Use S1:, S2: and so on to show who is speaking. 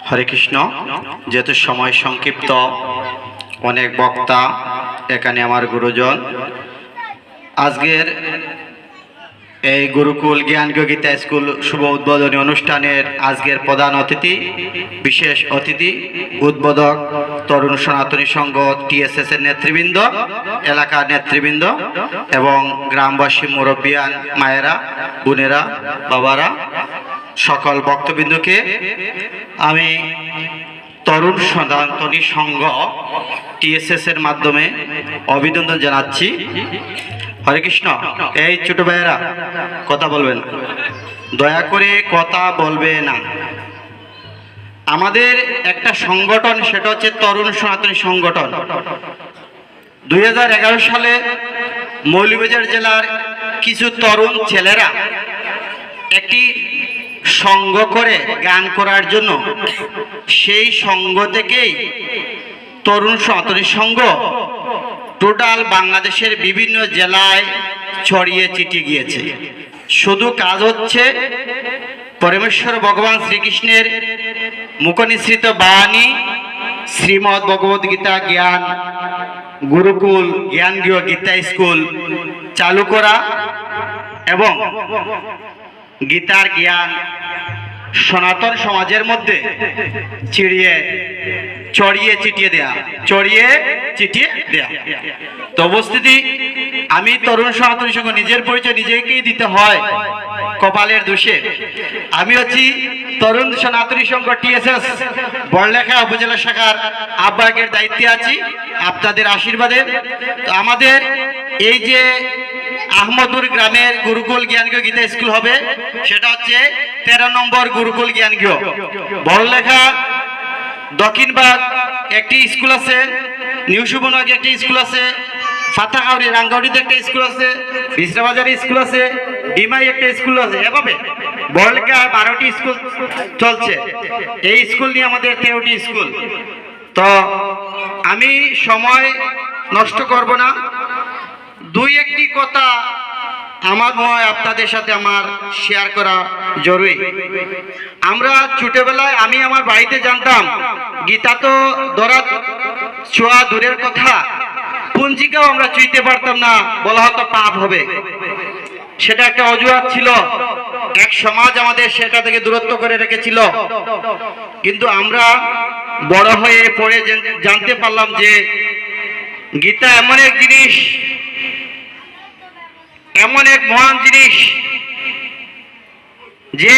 S1: হরে কৃষ্ণ। যেহেতু সময় সংক্ষিপ্ত, অনেক বক্তা এখানে আমার গুরুজন, আজকের এই গুরুকুল জ্ঞান গীতা স্কুল শুভ উদ্বোধনী অনুষ্ঠানের আজকের প্রধান অতিথি, বিশেষ অতিথি, উদ্বোধক তরুণ সনাতনী সংঘ TSS এর নেতৃবৃন্দ, এলাকার নেতৃবৃন্দ এবং গ্রামবাসী, মুরব্বিয়ান, মায়েরা, বোনেরা, বাবারা, সকল ভক্তবৃন্দকে আমি তরুণ সনাতনী সংঘ TSS এর মাধ্যমে অভিনন্দন জানাচ্ছি। হরে কৃষ্ণ। এই ছোট ভাইয়েরা কথা বলবেন, দয়া করে কথা বলবে না। আমাদের একটা সংগঠন, সেটা হচ্ছে তরুণ সনাতনী সংগঠন। 2011 সালে মৌলভীবাজার জেলার কিছু তরুণ ছেলেরা একটি সংঘ করে গান করার জন্য, সেই সংঘ থেকেই তরুণ সনাতনী সংঘ টোটাল বাংলাদেশের বিভিন্ন জেলায় ছড়িয়ে ছিটিয়ে গিয়েছে। শুধু কাজ হচ্ছে পরমেশ্বর ভগবান শ্রীকৃষ্ণের মুখনিসৃত বাণী শ্রীমদ্ ভগবদ গীতা জ্ঞান গুরুকুল জ্ঞান গীতা স্কুল চালু করা এবং গীতার জ্ঞান সনাতন সমাজের মধ্যে ছড়িয়ে ছিটিয়ে দেয়া। তো উপস্থিতি, আমি তরুণ সনাতনী সংঘ, নিজের পরিচয় নিজেকেই দিতে হয় কপালের দোষে। আমি হচ্ছি তরুণ সনাতনী সংঘ TSS বড়লেখা উপজেলা শাখার আহ্বায়কের দায়িত্বে আছি, আপনাদের আশীর্বাদে। তো আমাদের এই যে আহমদপুর গ্রামের গুরুকুল জ্ঞান গীতা স্কুল হবে, সেটা হচ্ছে 13 নম্বর গুরুকুল জ্ঞান বড়লেখা দক্ষিণবাগ একটি স্কুল আছে, নিউ সুবর্ণবাগে একটি স্কুল আছে, ফাতাকাউরি রাঙ্গাউড়িতে একটা স্কুল আছে, বিছরাবাজারে স্কুল আছে, ডিমাই একটা স্কুল আছে, এভাবে বড়লেখা 12টি স্কুল চলছে। এই স্কুল নিয়ে আমাদের 13টি স্কুল। তো আমি সময় নষ্ট করব না, দুই একটি কথা আমার মনে আপনাদের সাথে আমার শেয়ার করা জরুরি। আমরা ছোটবেলায়, আমি আমার বাড়িতে জানতাম গীতা তো ধরা ছোঁয়া দূরের কথা, পঞ্জিকাও আমরা চুইতে পারতাম না, বলা হতো পাপ হবে। সেটা একটা অজুহাত ছিল, এক সমাজ আমাদের সেটা থেকে দূরত্ব করে রেখেছিল। কিন্তু আমরা বড় হয়ে পড়ে জানতে পারলাম যে গীতা এমন এক জিনিস, এমন এক মহান জিনিস যে